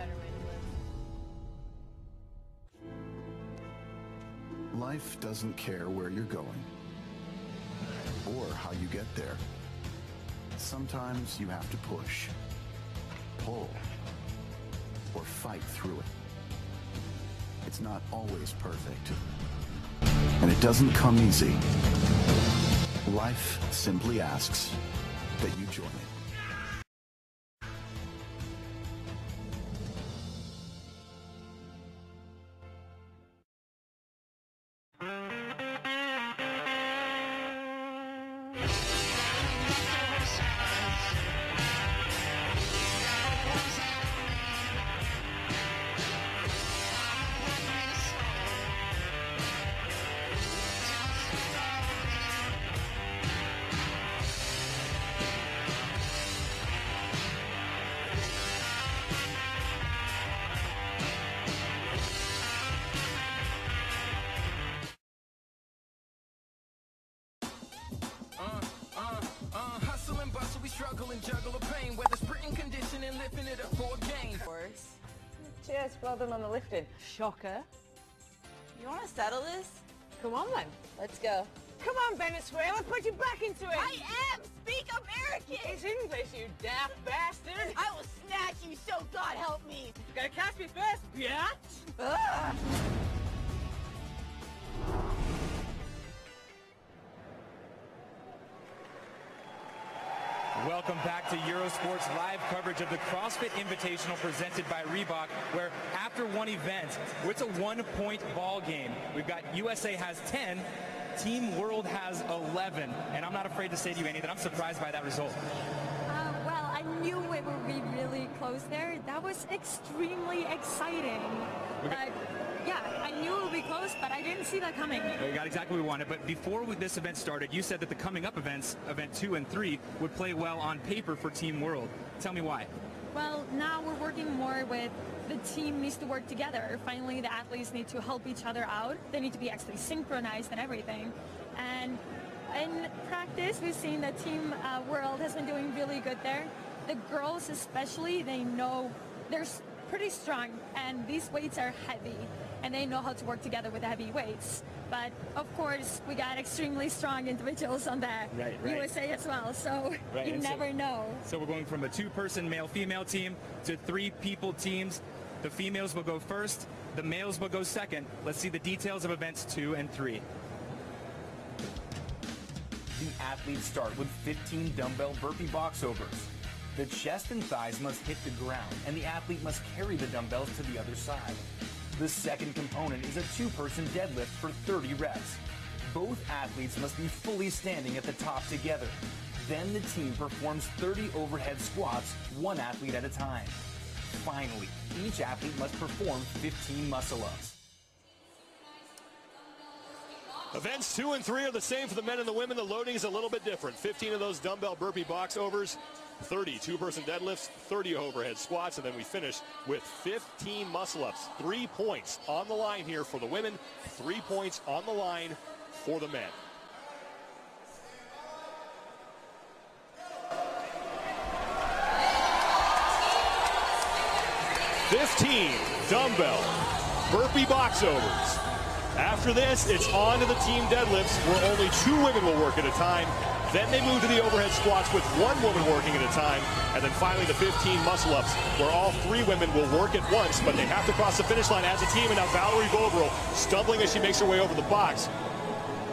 better way to live. Life doesn't care where you're going or how you get there. Sometimes you have to push, pull, or fight through it. It's not always perfect, and it doesn't come easy. Life simply asks that you join it. Hustle and bustle, we struggle and juggle the pain, whether sprinting condition and lifting it up for a gain. Cheers, well done on the lifting. Shocker. You want to settle this? Come on then. Let's go. Come on, Venezuela, put you back into it. I am! Speak American! It's English, you daft bastard. I will snatch you, so God help me! You gotta catch me first, biatch. Ugh. Welcome back to Eurosport's live coverage of the Crossfit Invitational presented by Reebok, where after one event, it's a 1-point ball game. We've got USA has 10, Team World has 11, and I'm not afraid to say to you, Annie, that I'm surprised by that result. Well, I knew it would be really close there. That was extremely exciting. Yeah, I knew it would be close, but I didn't see that coming. We got exactly what we wanted, but before this event started, you said that the coming up events, event 2 and 3, would play well on paper for Team World. Tell me why. Well, now we're working more with the team needs to work together. Finally, the athletes need to help each other out. They need to be actually synchronized and everything. And in practice, we've seen that Team World has been doing really good there. The girls especially, they know they're pretty strong, and these weights are heavy, and they know how to work together with the heavy weights. But of course, we got extremely strong individuals on the USA as well, so you never know. So we're going from a 2-person male-female team to 3-people teams. The females will go first, the males will go second. Let's see the details of events 2 and 3. The athletes start with 15 dumbbell burpee box overs. The chest and thighs must hit the ground, and the athlete must carry the dumbbells to the other side. The second component is a 2-person deadlift for 30 reps. Both athletes must be fully standing at the top together. Then the team performs 30 overhead squats, one athlete at a time. Finally, each athlete must perform 15 muscle-ups. Events 2 and 3 are the same for the men and the women. The loading is a little bit different. 15 of those dumbbell burpee box overs, 30 2-person deadlifts, 30 overhead squats, and then we finish with 15 muscle-ups. 3 points on the line here for the women, 3 points on the line for the men. "15 dumbbell burpee box overs." After this, it's on to the team deadlifts, where only 2 women will work at a time. Then they move to the overhead squats with 1 woman working at a time. And then finally the 15 muscle-ups, where all 3 women will work at once, but they have to cross the finish line as a team. And now Valerie Bovril stumbling as she makes her way over the box.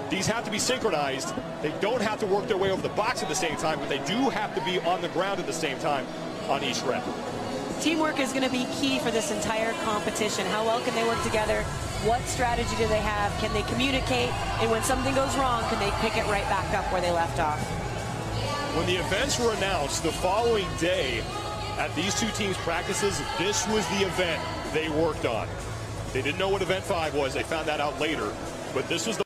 These have to be synchronized. They don't have to work their way over the box at the same time, but they do have to be on the ground at the same time on each rep. Teamwork is going to be key for this entire competition. How well can they work together? What strategy do they have? Can they communicate? And when something goes wrong, can they pick it right back up where they left off? When the events were announced the following day at these 2 teams' practices, this was the event they worked on. They didn't know what event 5 was. They found that out later. But this was the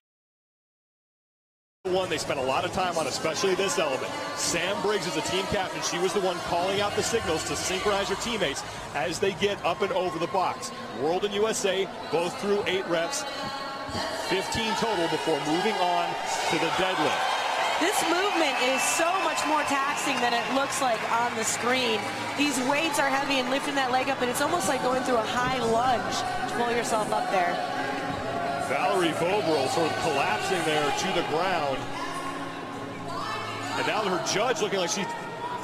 one they spent a lot of time on, especially this element. Sam Briggs is the team captain. She was the one calling out the signals to synchronize your teammates as they get up and over the box. World and USA both through 8 reps, 15 total before moving on to the deadlift. This movement is so much more taxing than it looks like on the screen. These weights are heavy, and lifting that leg up, and it's almost like going through a high lunge to pull yourself up there. Valerie Vobril sort of collapsing there to the ground. And now her judge looking like she's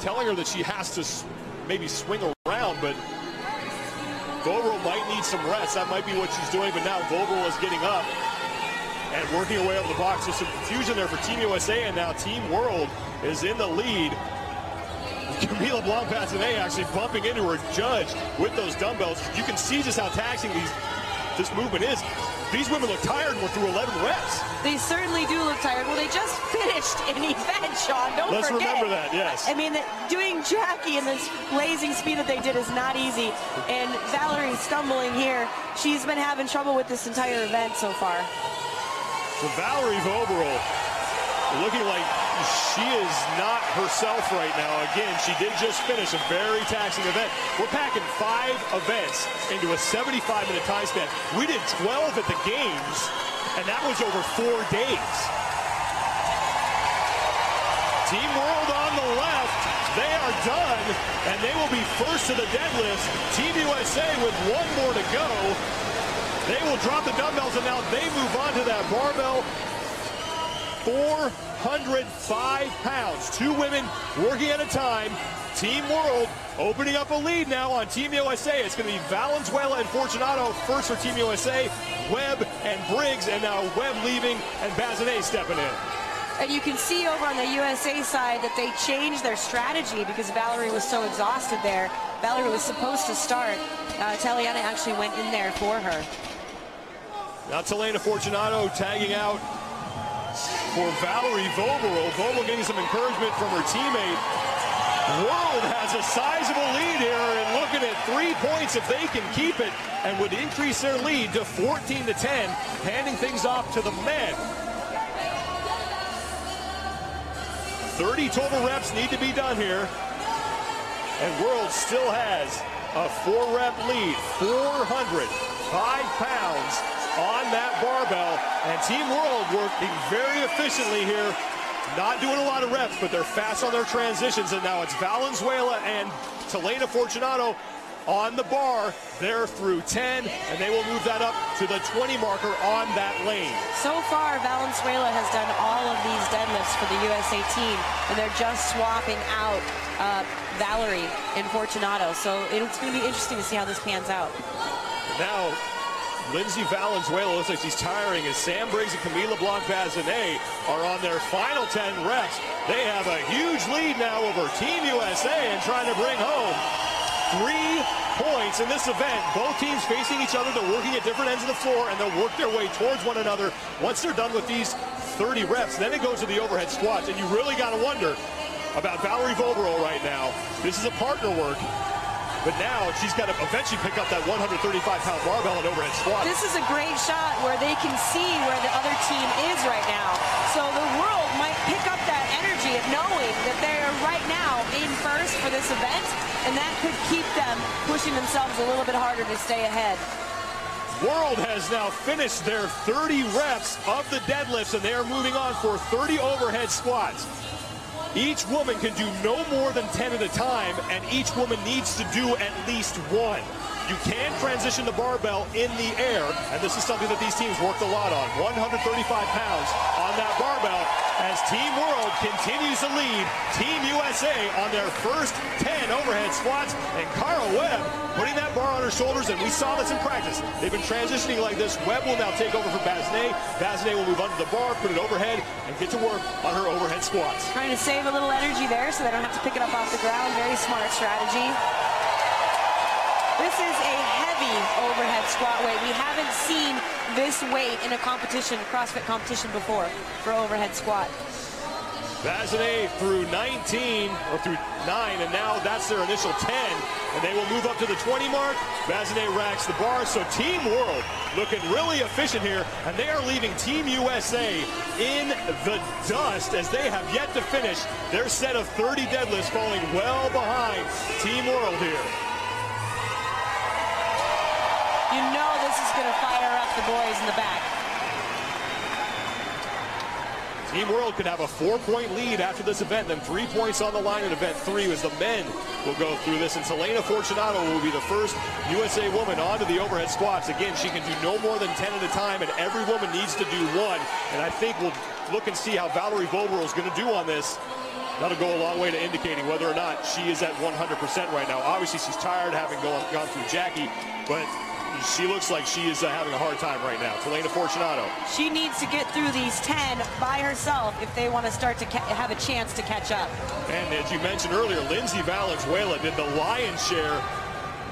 telling her that she has to maybe swing around, but Vobril might need some rest. That might be what she's doing, but now Vobril is getting up and working her way over the box. There's some confusion there for Team USA, and now Team World is in the lead. Camila Blanc-Bazinet actually bumping into her judge with those dumbbells. You can see just how taxing this movement is. These women look tired and we're through 11 reps. They certainly do look tired. Well, they just finished an event, Sean. Don't forget. Let's remember that, yes. I mean, doing Jackie and this blazing speed that they did is not easy. And Valerie stumbling here. She's been having trouble with this entire event so far. So Valerie Vobril looking like she is not herself right now. Again, she did just finish a very taxing event. We're packing 5 events into a 75-minute time span. We did 12 at the games, and that was over 4 days. Team World on the left, they are done, and they will be first to the deadlifts. Team USA with 1 more to go. They will drop the dumbbells, and now they move on to that barbell. 405 pounds. 2 women working at a time. Team World opening up a lead now on Team USA. It's going to be Valenzuela and Fortunato first for Team USA. Webb and Briggs, and now Webb leaving and Bazinet stepping in. And you can see over on the USA side that they changed their strategy because Valerie was so exhausted there. Valerie was supposed to start. Taliana actually went in there for her. Now Telena Fortunato tagging out for Valerie Vobril. Vobril getting some encouragement from her teammate. World has a sizable lead here and looking at 3 points if they can keep it, and would increase their lead to 14-10, handing things off to the men. 30 total reps need to be done here, and World still has a 4-rep lead, 405 pounds on that barbell, and Team World working very efficiently here, not doing a lot of reps, but they're fast on their transitions, and now it's Valenzuela and Telena Fortunato on the bar. They're through 10, and they will move that up to the 20 marker on that lane. So far, Valenzuela has done all of these deadlifts for the USA team, and they're just swapping out Valerie and Fortunato, so it's going to be interesting to see how this pans out. Now, Lindsay Valenzuela looks like she's tiring as Sam Briggs and Camila Blanc-Bazinet are on their final 10 reps. They have a huge lead now over Team USA and trying to bring home 3 points in this event. Both teams facing each other. They're working at different ends of the floor, and they'll work their way towards one another. Once they're done with these 30 reps, then it goes to the overhead squats, and you really got to wonder about Valerie Vobril right now. This is a partner work. But now she's got to eventually pick up that 135-pound barbell and overhead squat. This is a great shot where they can see where the other team is right now. So the World might pick up that energy of knowing that they are right now in first for this event, and that could keep them pushing themselves a little bit harder to stay ahead. World has now finished their 30 reps of the deadlifts, and they are moving on for 30 overhead squats. Each woman can do no more than 10 at a time, and each woman needs to do at least 1. You can transition the barbell in the air, and this is something that these teams worked a lot on. 135 pounds on that barbell as Team World continues to lead Team USA on their first 10 overhead squats, and Cara Webb putting that bar on her shoulders, and we saw this in practice. They've been transitioning like this. Webb will now take over for Bazinet. Bazinet will move under the bar, put it overhead, and get to work on her overhead squats. Trying to save a little energy there so they don't have to pick it up off the ground. Very smart strategy. This is a heavy overhead squat weight. We haven't seen this weight in a competition, CrossFit competition before for overhead squat. Bazinet through 19, or through 9, and now that's their initial 10, and they will move up to the 20 mark. Bazinet racks the bar, so Team World looking really efficient here, and they are leaving Team USA in the dust as they have yet to finish their set of 30 deadlifts, falling well behind Team World here. You know this is going to fire up the boys in the back. Team World could have a 4-point lead after this event, then 3 points on the line in event 3 as the men will go through this. And Selena Fortunato will be the first USA woman onto the overhead squats. Again, she can do no more than 10 at a time, and every woman needs to do 1. And I think we'll look and see how Valerie Voboril is going to do on this. That'll go a long way to indicating whether or not she is at 100% right now. Obviously, she's tired having gone through Jackie, but she looks like she is having a hard time right now. Selena Fortunato. She needs to get through these 10 by herself if they want to start to have a chance to catch up. And as you mentioned earlier, Lindsay Valenzuela did the lion's share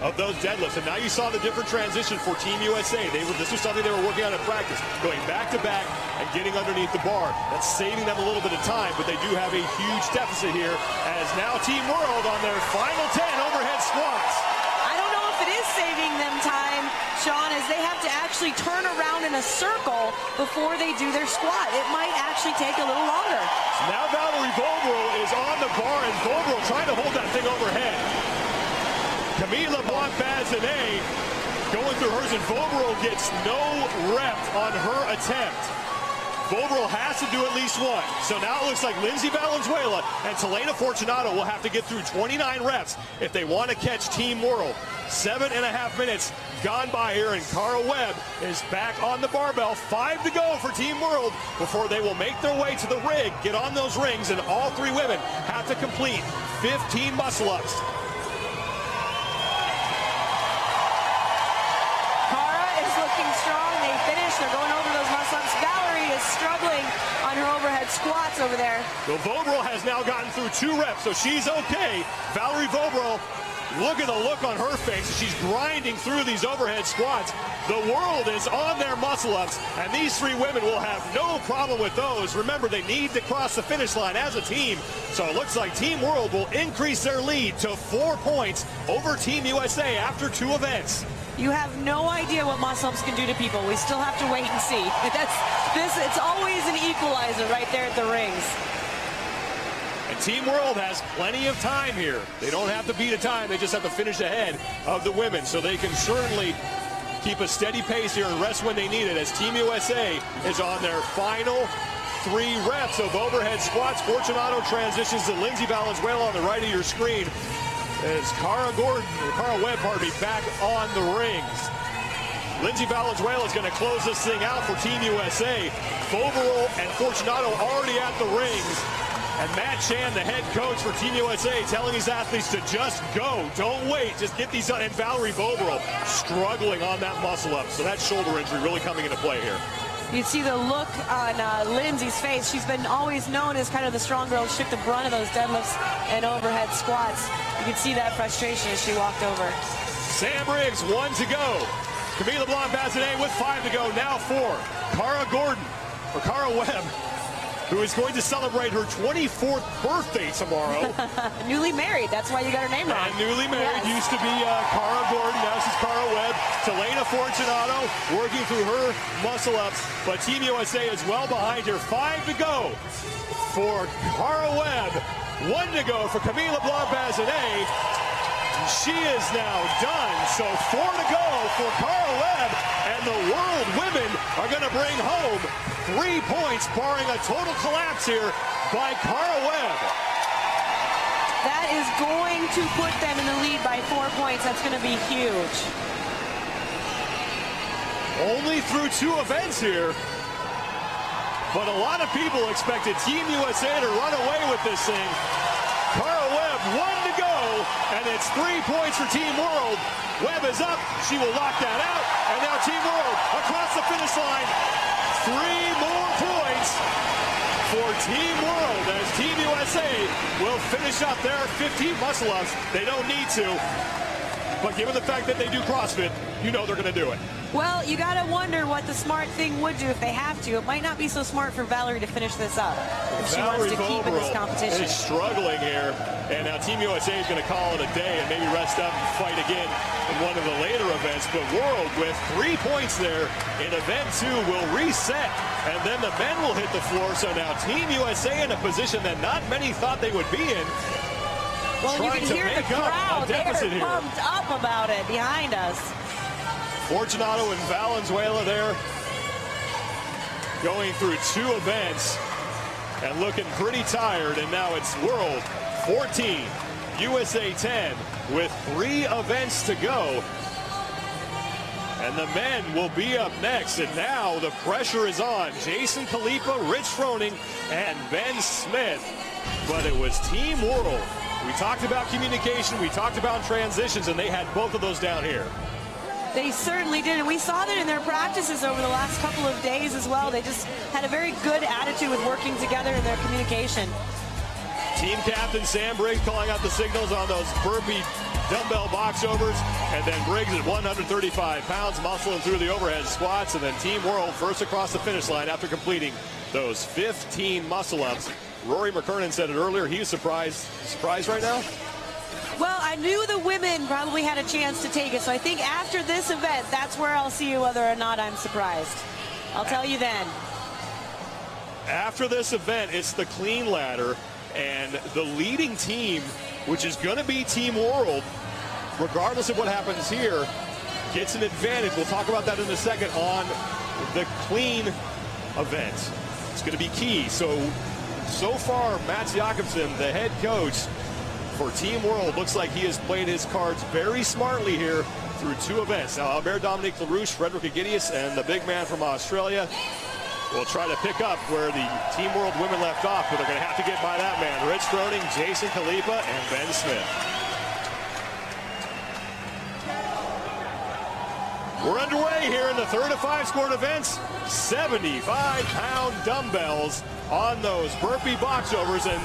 of those deadlifts, and now you saw the different transition for Team USA. This was something they were working on in practice, going back to back and getting underneath the bar. That's saving them a little bit of time, but they do have a huge deficit here as now Team World on their final 10 overhead squats. I don't know if it is saving them time, Sean, as they have to actually turn around in a circle before they do their squat. It might actually take a little longer. So now Valerie Voboril is on the bar, and Voboril trying to hold that thing overhead. Camille LeBlanc-Bazinet going through hers, and Voboril gets no rep on her attempt. Voboril has to do at least 1. So now it looks like Lindsay Valenzuela and Selena Fortunato will have to get through 29 reps if they want to catch Team World. 7.5 minutes gone by here, and Cara Webb is back on the barbell. 5 to go for Team World before they will make their way to the rig, get on those rings, and all 3 women have to complete 15 muscle-ups. They're going over those muscle-ups. Valerie is struggling on her overhead squats over there. Well, Voboril has now gotten through 2 reps, so she's okay. Valerie Voboril, look at the look on her face. She's grinding through these overhead squats. The world is on their muscle-ups, and these 3 women will have no problem with those. Remember, they need to cross the finish line as a team, so it looks like Team World will increase their lead to 4 points over Team USA after 2 events. You have no idea what muscle-ups can do to people. We still have to wait and see. It's always an equalizer right there at the rings. And Team World has plenty of time here. They don't have to beat a time. They just have to finish ahead of the women. So they can certainly keep a steady pace here and rest when they need it, as Team USA is on their final 3 reps of overhead squats. Fortunato transitions to Lindsay Valenzuela on the right of your screen. As Cara Webb, back on the rings. Lindsay Valenzuela is going to close this thing out for Team USA. Voboril and Fortunato already at the rings. And Matt Chan, the head coach for Team USA, telling his athletes to just go. Don't wait. Just get these done. And Valerie Voboril struggling on that muscle up. So that shoulder injury really coming into play here. You see the look on Lindsay's face. She's been always known as kind of the strong girl. She took the brunt of those deadlifts and overhead squats. You can see that frustration as she walked over. Sam Riggs, 1 to go. Camille LeBlanc-Bazinet with 5 to go. Now 4. Cara Webb, who is going to celebrate her 24th birthday tomorrow. Newly married, that's why you got her name wrong. And newly married, yes. Used to be Cara Gordon, now she's Cara Webb. Selena Fortunato working through her muscle-ups, but Team USA is well behind here. 5 to go for Cara Webb, 1 to go for Camille LeBlanc-Bazinet. She is now done, so 4 to go for Cara Webb, and the world women are going to bring home 3 points, barring a total collapse here by Cara Webb. That is going to put them in the lead by 4 points. That's going to be huge. Only through 2 events here, but a lot of people expected Team USA to run away with this thing. Cara Webb, 1 to go, and it's 3 points for Team World. Webb is up, she will lock that out, and now Team World across the finish line. 3 more points for Team World as Team USA will finish up their 15 muscle-ups. They don't need to, but given the fact that they do CrossFit, you know they're going to do it. Well, you got to wonder what the smart thing would do if they have to. It might not be so smart for Valerie to finish this up if she wants to keep in this competition. Is struggling here, and now Team USA is going to call it a day and maybe rest up and fight again in one of the later events. But World with 3 points there in event 2 will reset, and then the men will hit the floor. So now Team USA in a position that not many thought they would be in. Well, you can hear the crowd. They're pumped up about it behind us. Fortunato and Valenzuela there going through 2 events. and looking pretty tired. And now it's World 14, USA 10 with 3 events to go. And the men will be up next. And now the pressure is on Jason Khalipa, Rich Froning, and Ben Smith. But it was Team World. We talked about communication, we talked about transitions, and they had both of those down here. They certainly did, and we saw that in their practices over the last couple of days as well. They just had a very good attitude with working together in their communication. Team captain Sam Briggs calling out the signals on those burpee dumbbell box overs, and then Briggs at 135 pounds muscling through the overhead squats, and then Team World first across the finish line after completing those 15 muscle ups. Rory McKernan said it earlier, he's surprised right now? Well, I knew the women probably had a chance to take it, so I think after this event, that's where I'll see whether or not I'm surprised. I'll tell you then. After this event, it's the clean ladder, and the leading team, which is going to be Team World, regardless of what happens here, gets an advantage. We'll talk about that in a second on the clean event. It's going to be key. So far, Mats Jakobsen, the head coach for Team World, looks like he has played his cards very smartly here through 2 events. Now, Albert Dominique LaRouche, Frederick Agidius, and the big man from Australia will try to pick up where the Team World women left off, but they're going to have to get by that man, Rich Froning, Jason Khalipa, and Ben Smith. We're underway here in the 3rd of 5 scored events. 75-pound dumbbells on those burpee box overs, and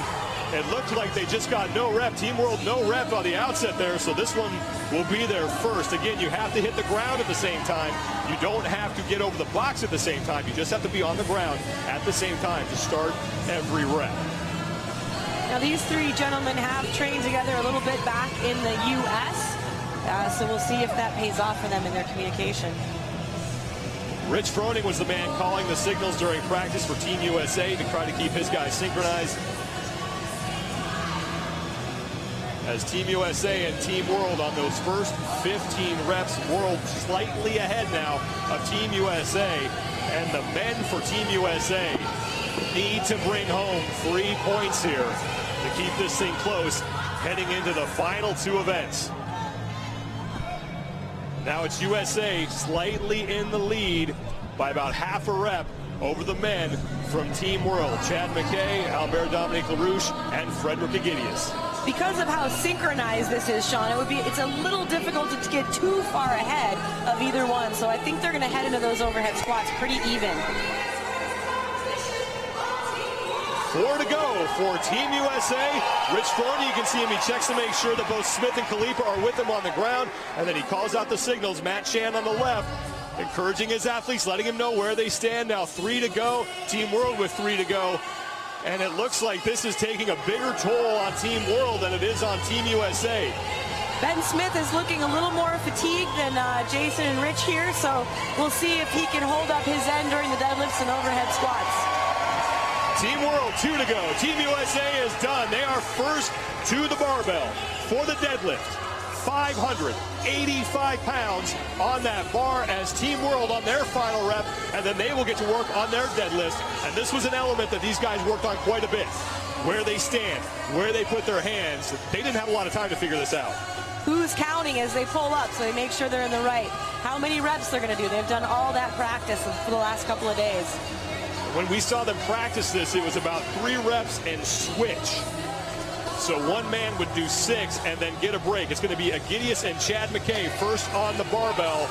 it looked like they just got no rep. Team World no rep on the outset there, so this one will be their first. Again, you have to hit the ground at the same time. You don't have to get over the box at the same time. You just have to be on the ground at the same time to start every rep. Now, these 3 gentlemen have trained together a little bit back in the U.S., so we'll see if that pays off for them in their communication. Rich Froning was the man calling the signals during practice for Team USA to try to keep his guys synchronized. As Team USA and Team World on those first 15 reps, World slightly ahead now of Team USA. And the men for Team USA need to bring home 3 points here to keep this thing close heading into the final 2 events. Now it's USA slightly in the lead by about half a rep over the men from Team World. Chad McKay, Albert Dominique LaRouche, and Frederick Agidius. Because of how synchronized this is, Sean, it's a little difficult to get too far ahead of either one. So I think they're going to head into those overhead squats pretty even. 4 to go for Team USA. Rich Froning, you can see him, he checks to make sure that both Smith and Khalipa are with him on the ground, and then he calls out the signals. Matt Shan on the left, encouraging his athletes, letting him know where they stand. Now 3 to go. Team World with 3 to go. And it looks like this is taking a bigger toll on Team World than it is on Team USA. Ben Smith is looking a little more fatigued than Jason and Rich here, so we'll see if he can hold up his end during the deadlifts and overhead squats. Team World, 2 to go. Team USA is done. They are first to the barbell for the deadlift. 585 pounds on that bar as Team World on their final rep, and then they will get to work on their deadlift. And this was an element that these guys worked on quite a bit. Where they stand, where they put their hands. They didn't have a lot of time to figure this out. Who's counting as they pull up so they make sure they're in the right. How many reps they're going to do. They've done all that practice for the last couple of days. When we saw them practice this, it was about 3 reps and switch. So one man would do 6 and then get a break. It's going to be Agidius and Chad McKay first on the barbell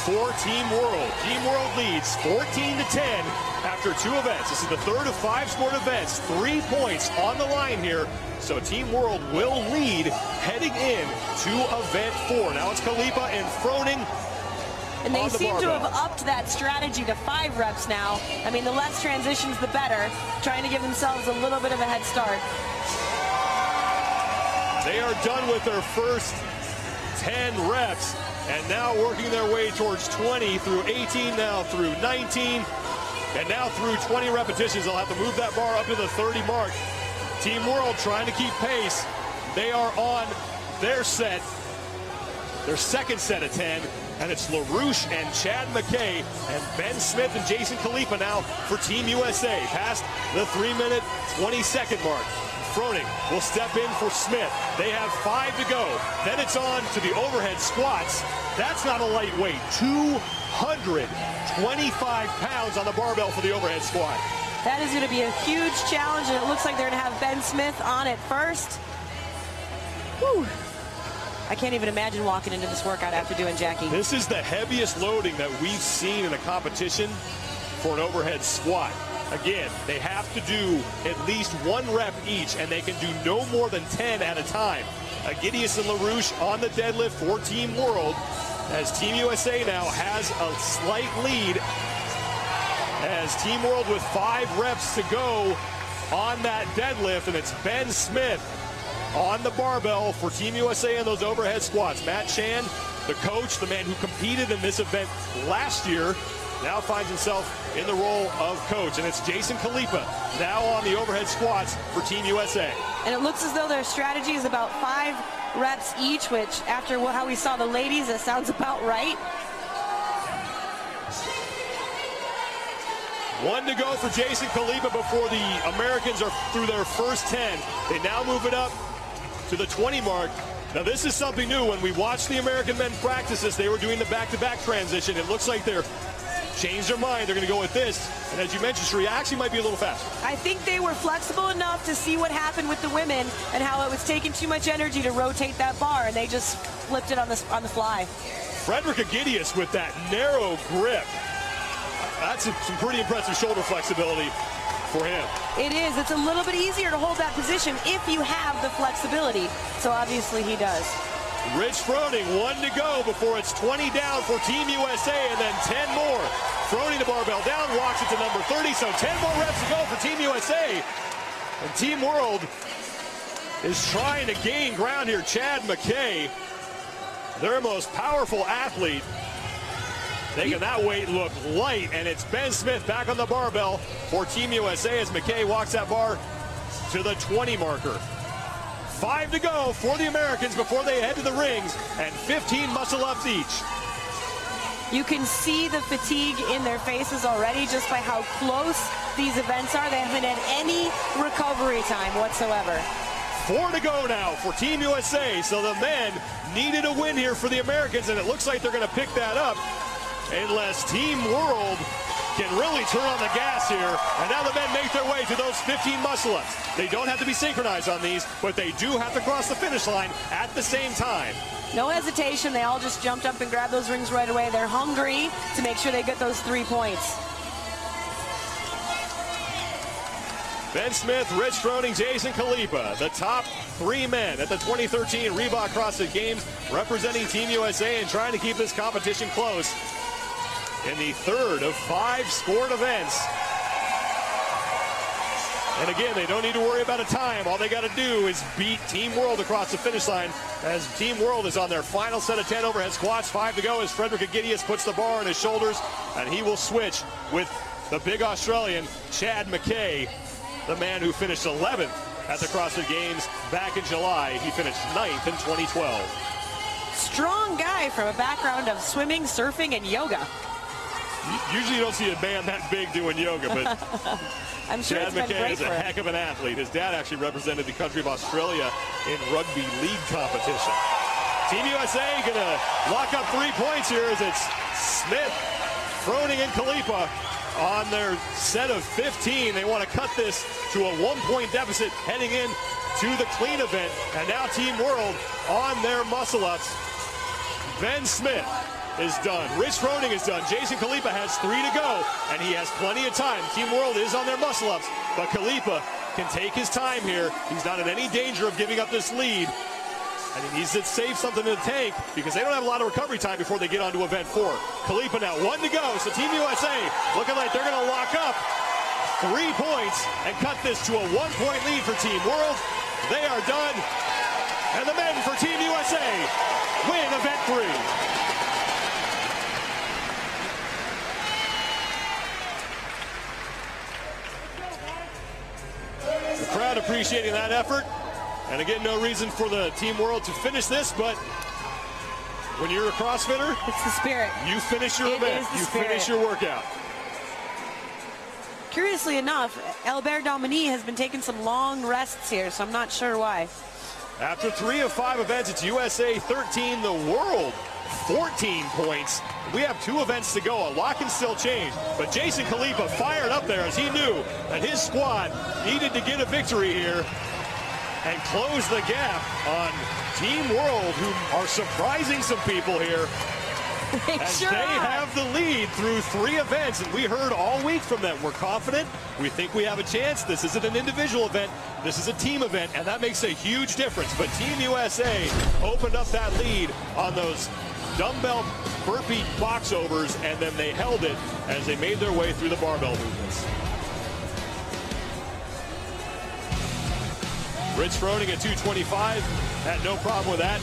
for Team World. Team World leads 14-10 after 2 events. This is the 3rd of 5 scored events. 3 points on the line here. So Team World will lead heading in to event 4. Now it's Khalipa and Froning. And they seem to have upped that strategy to 5 reps now. I mean, the less transitions, the better. Trying to give themselves a little bit of a head start. They are done with their first 10 reps and now working their way towards 20 through 18, now through 19, and now through 20 repetitions. They'll have to move that bar up to the 30 mark. Team World trying to keep pace. They are on their set, their second set of 10. And it's LaRouche and Chad McKay and Ben Smith and Jason Khalipa now for Team USA. Past the 3-minute, 20-second mark. Froning will step in for Smith. They have 5 to go. Then it's on to the overhead squats. That's not a lightweight. 225 pounds on the barbell for the overhead squat. That is going to be a huge challenge, and it looks like they're going to have Ben Smith on it first. Whew. I can't even imagine walking into this workout after doing Jackie. This is the heaviest loading that we've seen in a competition for an overhead squat. Again, they have to do at least 1 rep each, and they can do no more than 10 at a time. Agidius and LaRouche on the deadlift for Team World, as Team USA now has a slight lead, as Team World with 5 reps to go on that deadlift, and it's Ben Smith on the barbell for Team USA in those overhead squats. Matt Chan, the coach, the man who competed in this event last year, now finds himself in the role of coach. And it's Jason Khalipa now on the overhead squats for Team USA. And it looks as though their strategy is about 5 reps each, which after how we saw the ladies, that sounds about right. 1 to go for Jason Khalipa before the Americans are through their first 10. They now move it up to the 20 mark. Now this is something new. When we watched the American men practice this, they were doing the back-to-back transition. It looks like they're changed their mind. They're going to go with this. And as you mentioned, Sheree, actually might be a little faster. I think they were flexible enough to see what happened with the women and how it was taking too much energy to rotate that bar, and they just flipped it on the fly. Frederick Agidius with that narrow grip. That's some pretty impressive shoulder flexibility for him. It is. It's a little bit easier to hold that position if you have the flexibility. So obviously he does. Rich Froning, 1 to go before it's 20 down for Team USA, and then 10 more. Froning the barbell down, walks it to number 30, so 10 more reps to go for Team USA. And Team World is trying to gain ground here. Chad McKay, their most powerful athlete, making that weight look light, and it's Ben Smith back on the barbell for Team USA as McKay walks that bar to the 20 marker. 5 to go for the Americans before they head to the rings, and 15 muscle-ups each. You can see the fatigue in their faces already just by how close these events are. They haven't had any recovery time whatsoever. 4 to go now for Team USA, so the men needed a win here for the Americans, and it looks like they're going to pick that up unless Team World can really turn on the gas here. And now the men make their way to those 15 muscle-ups. They don't have to be synchronized on these, but they do have to cross the finish line at the same time. No hesitation. They all just jumped up and grabbed those rings right away. They're hungry to make sure they get those 3 points. Ben Smith, Rich Froning, Jason Khalipa, the top 3 men at the 2013 Reebok CrossFit Games, representing Team USA and trying to keep this competition close in the 3rd of 5 scored events. And again, they don't need to worry about a time. All they got to do is beat Team World across the finish line, as Team World is on their final set of 10 overhead squats. 5 to go as Frederick Agidius puts the bar on his shoulders, and he will switch with the big Australian, Chad McKay, the man who finished 11th at the CrossFit Games back in July. He finished 9th in 2012. Strong guy from a background of swimming, surfing, and yoga. Usually you don't see a man that big doing yoga, but I'm sure Chad McKay is a heck of an athlete. His dad actually represented the country of Australia in rugby league competition. Team USA going to lock up 3 points here as it's Smith, Froning, and Khalipa on their set of 15. They want to cut this to a 1-point deficit heading in to the clean event. And now Team World on their muscle-ups. Ben Smith is done. Rich Froning is done. Jason Khalipa has 3 to go, and he has plenty of time. Team World is on their muscle-ups, but Khalipa can take his time here. He's not in any danger of giving up this lead, and he needs to save something in the tank because they don't have a lot of recovery time before they get on to event 4. Khalipa now 1 to go, so Team USA looking like they're going to lock up 3 points and cut this to a 1-point lead for Team World. They are done, and the men for Team USA win event 3. The crowd appreciating that effort. And again, no reason for the Team World to finish this, but when you're a CrossFitter, it's the spirit. You finish your event. You finish your workout. Curiously enough, Albert Domini has been taking some long rests here, so I'm not sure why. After 3 of 5 events, it's USA 13, the world 14 points. We have 2 events to go. A lot can still change. But Jason Khalipa fired up there as he knew that his squad needed to get a victory here and close the gap on Team World, who are surprising some people here. As they have the lead through 3 events, and we heard all week from them. We're confident. We think we have a chance. This isn't an individual event. This is a team event, and that makes a huge difference. But Team USA opened up that lead on those dumbbell burpee box overs, and then they held it as they made their way through the barbell movements. Rich Froning at 225 had no problem with that,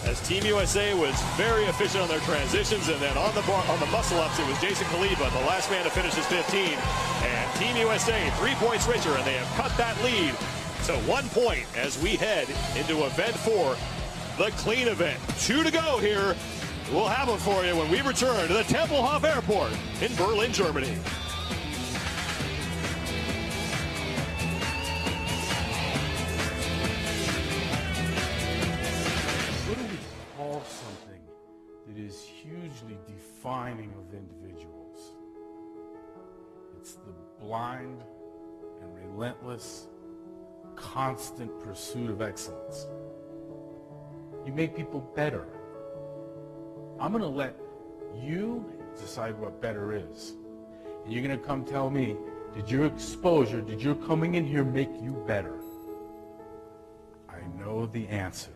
as Team USA was very efficient on their transitions, and then on the muscle-ups, it was Jason Khalipa, the last man to finish his 15. And Team USA, 3 points richer, and they have cut that lead to 1 point as we head into event 4, the clean event. 2 to go here. We'll have them for you when we return to the Tempelhof Airport in Berlin, Germany. Something that is hugely defining of individuals. It's the blind and relentless, constant pursuit of excellence. You make people better. I'm going to let you decide what better is. And you're going to come tell me, did your exposure, did your coming in here make you better? I know the answer.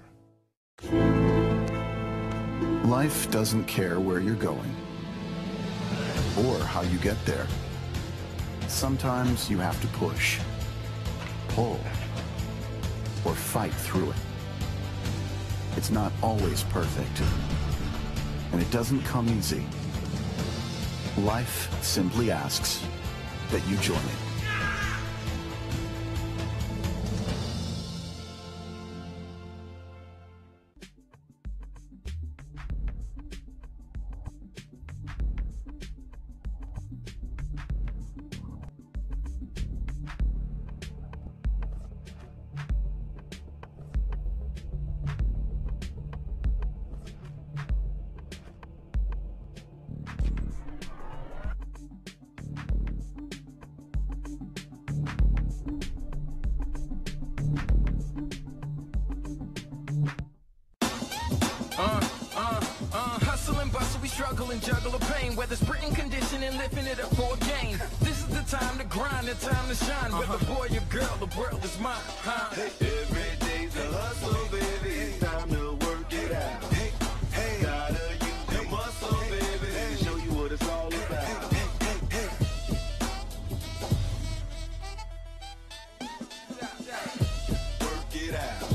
Life doesn't care where you're going or how you get there. Sometimes you have to push, pull, or fight through it. It's not always perfect, and it doesn't come easy. Life simply asks that you join it. Hustle and bustle, we struggle and juggle the pain. Whether sprinting, conditioning, lifting it up for a gain. This is the time to grind, the time to shine. Whether boy or girl, the world is mine. Every day's a hustle, baby. It's time to work it out. Gotta use your muscle, baby. Show you what it's all about. Work it out.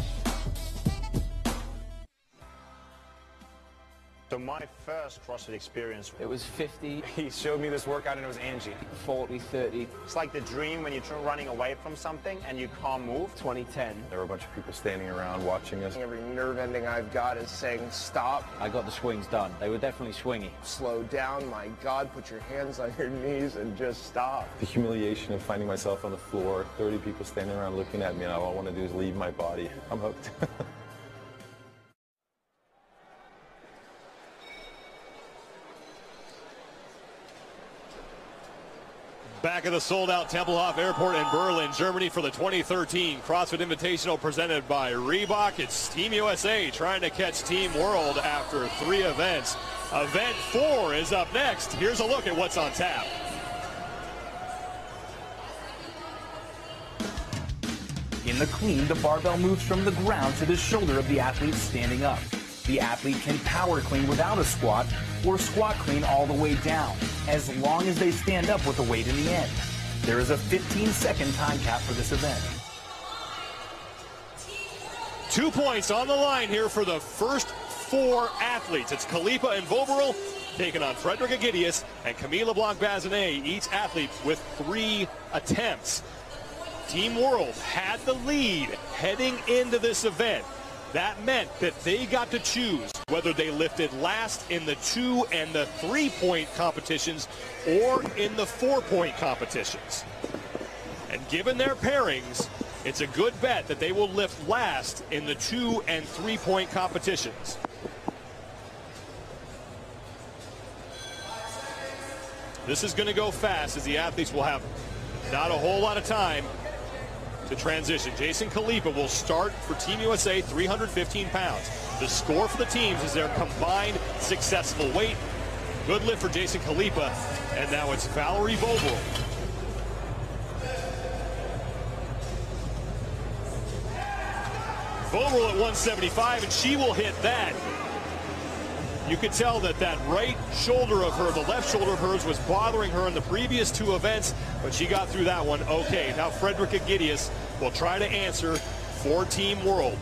So my first CrossFit experience, it was 50. He showed me this workout and it was Angie. 40, 30. It's like the dream when you're running away from something and you can't move. 2010. There were a bunch of people standing around watching us. Every nerve ending I've got is saying stop. I got the swings done. They were definitely swingy. Slow down, my God, put your hands on your knees and just stop. The humiliation of finding myself on the floor, 30 people standing around looking at me, and all I want to do is leave my body. I'm hooked. Back at the sold-out Tempelhof Airport in Berlin, Germany for the 2013 CrossFit Invitational presented by Reebok. It's Team USA trying to catch Team World after 3 events. Event 4 is up next. Here's a look at what's on tap. In the clean, the barbell moves from the ground to the shoulder of the athlete standing up. The athlete can power clean without a squat or squat clean all the way down, as long as they stand up with the weight in the end. There is a 15-second time cap for this event. 2 points on the line here for the first 4 athletes. It's Khalipa and Voberl taking on Frederick Agidius and Camille LeBlanc-Bazinet, each athlete with 3 attempts. Team World had the lead heading into this event. That meant that they got to choose whether they lifted last in the 2 and the 3-point competitions or in the 4-point competitions. And given their pairings, it's a good bet that they will lift last in the 2 and 3-point competitions. This is going to go fast as the athletes will have not a whole lot of time to transition. Jason Khalipa will start for Team USA, 315 pounds. The score for the teams is their combined successful weight. Good lift for Jason Khalipa. And now it's Valerie Voboril. Voboril at 175, and she will hit that. You could tell that that right shoulder of her, the left shoulder of hers, was bothering her in the previous 2 events, but she got through that one okay. Now Fredrika Gidius will try to answer for Team World.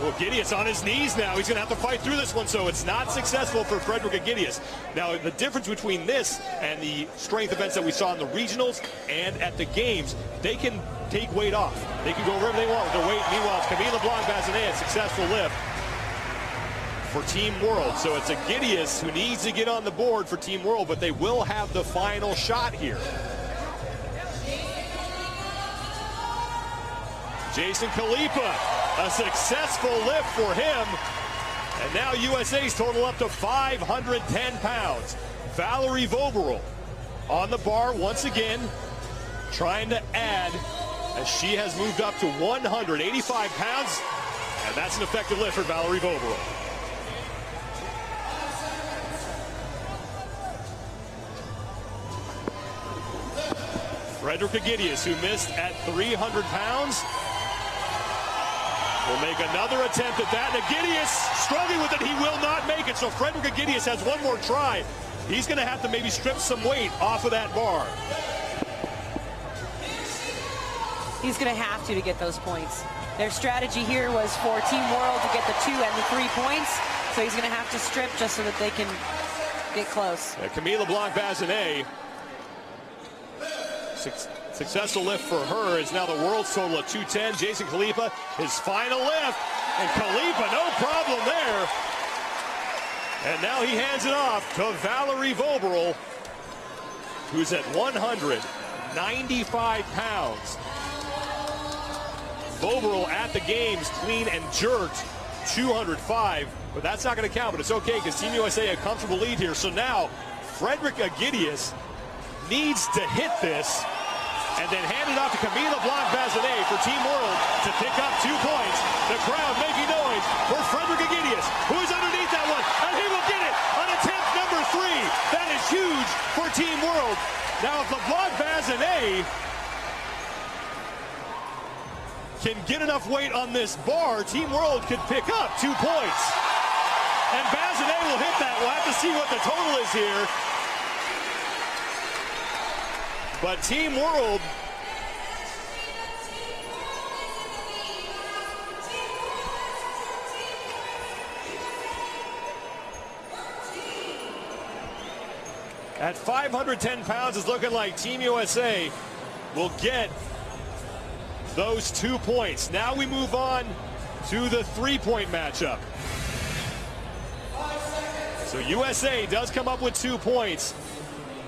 Well, Gidius on his knees now. He's going to have to fight through this one, so it's not successful for Fredrika Gidius. Now, the difference between this and the strength events that we saw in the regionals and at the games, they can take weight off. They can go wherever they want with their weight. Meanwhile, it's Camille LeBlanc-Bazinet, a successful lift for Team World. So it's a Gidius who needs to get on the board for Team World, but they will have the final shot here. Jason Khalipa, a successful lift for him. And now USA's total up to 510 pounds. Valerie Voboril on the bar once again, trying to add as she has moved up to 185 pounds. And that's an effective lift for Valerie Voboril. Fredrika Gidius, who missed at 300 pounds, will make another attempt at that. And Gidius struggling with it. He will not make it. So Fredrika Gidius has one more try. He's going to have to maybe strip some weight off of that bar. He's going to have to get those points. Their strategy here was for Team World to get the 2 and the 3 points. So he's going to have to strip just so that they can get close. Camille LeBlanc-Bazinet, successful lift for her is now the world's total at 210. Jason Khalipa, his final lift, and Khalipa, no problem there. And now he hands it off to Valerie Voboril, who's at 195 pounds. Voboril at the games, clean and jerked 205, but that's not going to count, but it's okay because Team USA a comfortable lead here. So now Fredrika Gidius needs to hit this and then hand it off to Camille LeBlanc-Bazinet for Team World to pick up 2 points. The crowd making noise for Fredrika Gidius, who is underneath that one, and he will get it on attempt number 3. That is huge for Team World. Now, if LeBlanc-Bazinet can get enough weight on this bar, Team World could pick up 2 points. And Bazinet will hit that. We'll have to see what the total is here. But Team World at 510 pounds is looking like Team USA will get those 2 points. Now we move on to the 3-point matchup. So USA does come up with 2 points.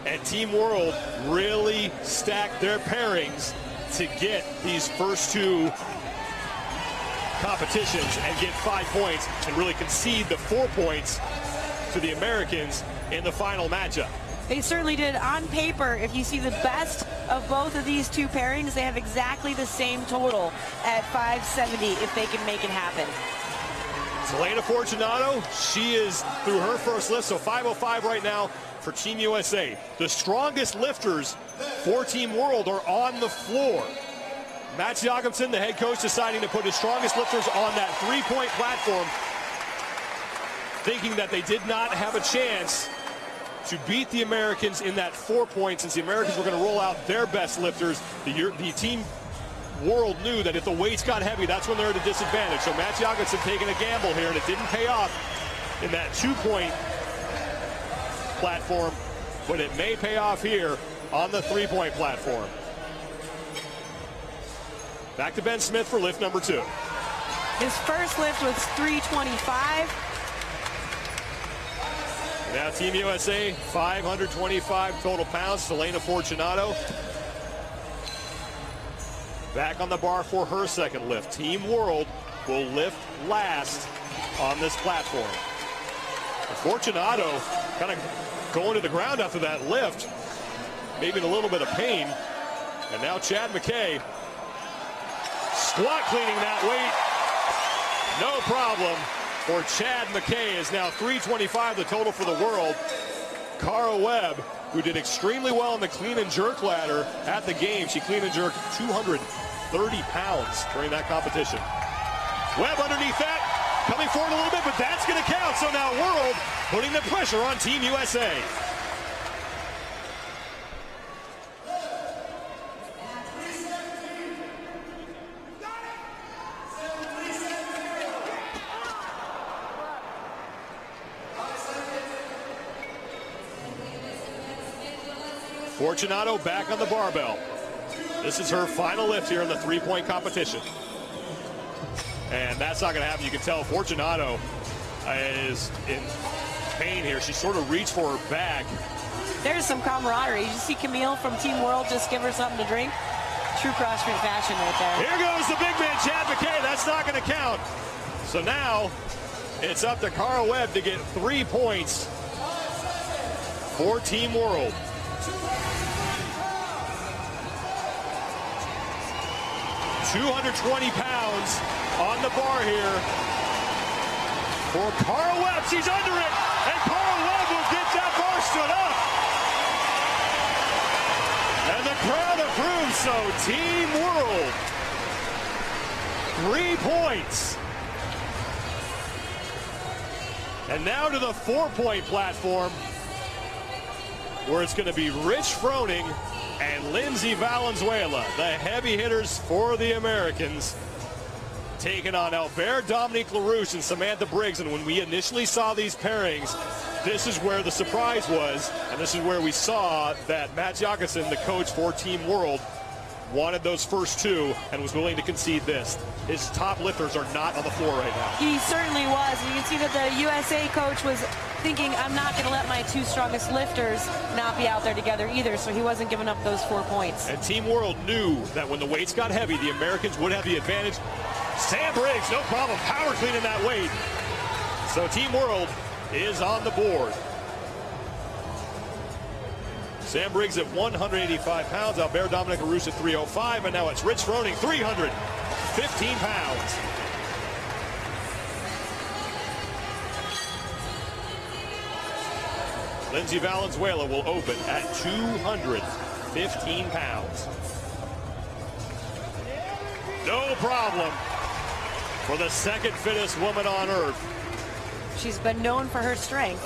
And Team World really stacked their pairings to get these first 2 competitions and get 5 points and really concede the 4 points to the Americans in the final matchup. They certainly did. On paper, if you see the best of both of these 2 pairings, they have exactly the same total at 570 if they can make it happen. Selena Fortunato, she is through her first lift, so 505 right now for Team USA. The strongest lifters for Team World are on the floor. Matt Jakobsen, the head coach, deciding to put his strongest lifters on that 3-point platform, thinking that they did not have a chance to beat the Americans in that 4-point, since the Americans were going to roll out their best lifters. The Team World knew that if the weights got heavy, that's when they're at a disadvantage. So Matt Jakobsen taking a gamble here, and it didn't pay off in that 2-point platform, but it may pay off here on the 3-point platform. Back to Ben Smith for lift number 2. His first lift was 325. Now Team USA, 525 total pounds. Selena Fortunato back on the bar for her second lift. Team World will lift last on this platform. Fortunato kind of going to the ground after that lift, maybe in a little bit of pain. And now Chad McKay squat cleaning that weight. No problem for Chad McKay. Is now 325 the total for the world. Cara Webb, who did extremely well in the clean and jerk ladder at the game. She clean and jerked 230 pounds during that competition. Webb underneath that, coming forward a little bit, but that's going to count. So now World putting the pressure on Team USA. Fortunato back on the barbell. This is her final lift here in the three-point competition. And that's not going to happen. You can tell Fortunato is in pain here. She sort of reached for her bag. There's some camaraderie. You see Camille from Team World just give her something to drink. True CrossFit fashion right there. Here goes the big man, Chad McKay. That's not going to count. So now it's up to Cara Webb to get 3 points for Team World. $220 on the bar here for Cara Webb. She's under it, and Cara Webb will get that bar stood up. And the crowd approves, so Team World, 3 points. And now to the 4-point platform, where it's going to be Rich Froning and Lindsay Valenzuela, the heavy hitters for the Americans, taking on Albert Dominique LaRouche and Samantha Briggs. And when we initially saw these pairings, this is where the surprise was, and this is where we saw that Matt Jakobsen, the coach for Team World, wanted those first two and was willing to concede this. His top lifters are not on the floor right now. He certainly was. You can see that the USA coach was thinking, I'm not going to let my two strongest lifters not be out there together either, so he wasn't giving up those 4 points. And Team World knew that when the weights got heavy, the Americans would have the advantage. Sam Briggs, no problem, power cleaning that weight. So Team World is on the board. Sam Briggs at 185 pounds, Albert Dominique LaRouche at 305, and now it's Rich Froning, 315 pounds. Lindsay Valenzuela will open at 215 pounds. No problem for the second fittest woman on earth. She's been known for her strength.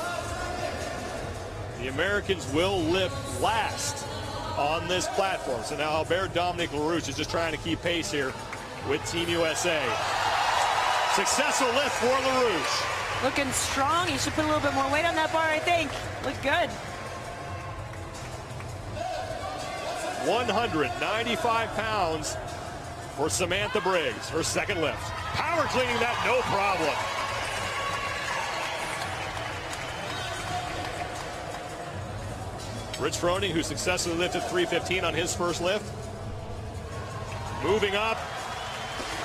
The Americans will lift last on this platform. So now Albert Dominique LaRouche is just trying to keep pace here with Team USA. Successful lift for LaRouche. Looking strong. He should put a little bit more weight on that bar, I think. Look good. 195 pounds for Samantha Briggs, her second lift. Power cleaning that, no problem. Rich Froning, who successfully lifted 315 on his first lift. Moving up,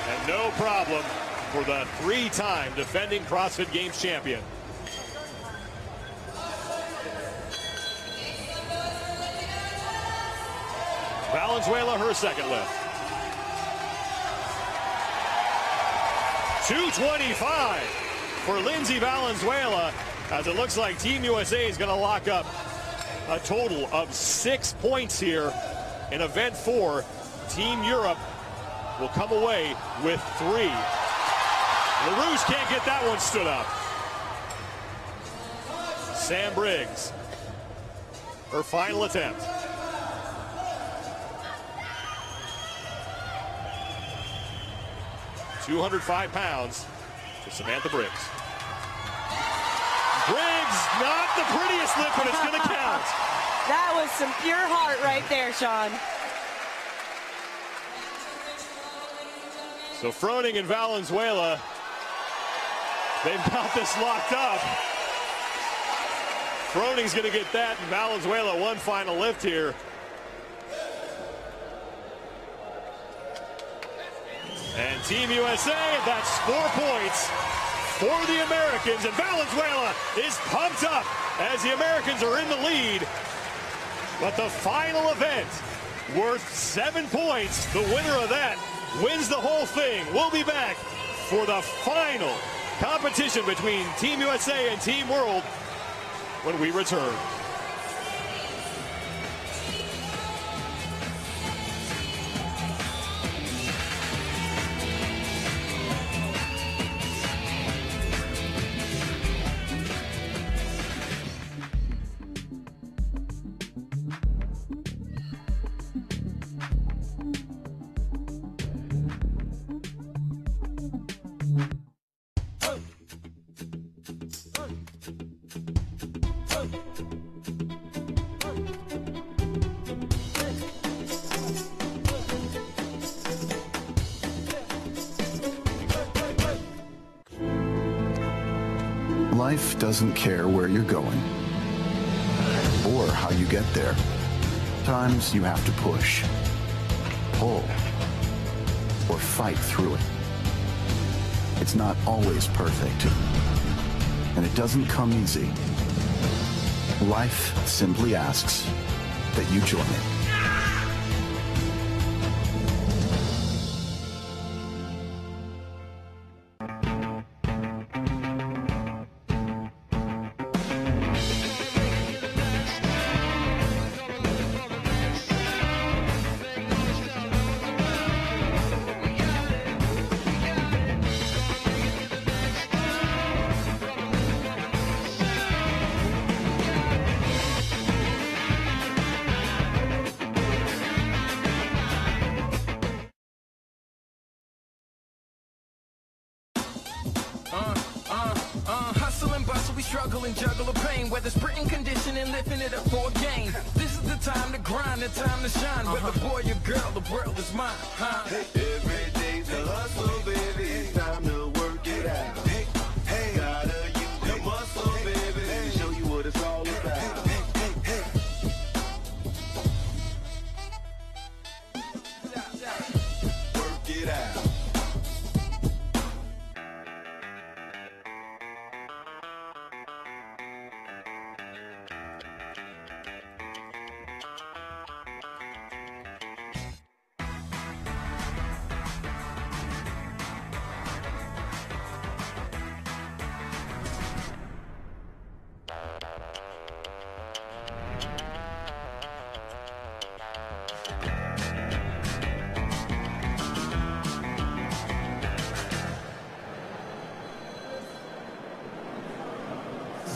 and no problem for the three-time defending CrossFit Games champion. Valenzuela, her second lift. 225 for Lindsay Valenzuela, as it looks like Team USA is going to lock up a total of 6 points here in event 4. Team Europe will come away with 3. LaRouche can't get that one stood up. Sam Briggs, her final attempt. $205 for Samantha Briggs. Briggs, not the prettiest lift, but it's going to count. That was some pure heart right there, Sean. So Froning and Valenzuela, they've got this locked up. Froning's going to get that, and Valenzuela one final lift here. And Team USA, that's 4 points for the Americans, and Valenzuela is pumped up as the Americans are in the lead. But the final event, worth 7 points, the winner of that wins the whole thing. We'll be back for the final competition between Team USA and Team World when we return. Life doesn't care where you're going or how you get there. Sometimes you have to push, pull, or fight through it. It's not always perfect, and it doesn't come easy. Life simply asks that you join it. Hustle and bustle, we struggle and juggle the pain. Whether sprinting, conditioning, lifting it up for a gain. This is the time to grind, the time to shine. Whether boy or girl, the world is mine. Every day's a hustle, baby. It's time to work it out. Gotta use your muscle, baby. Show you what it's all about. Work it out.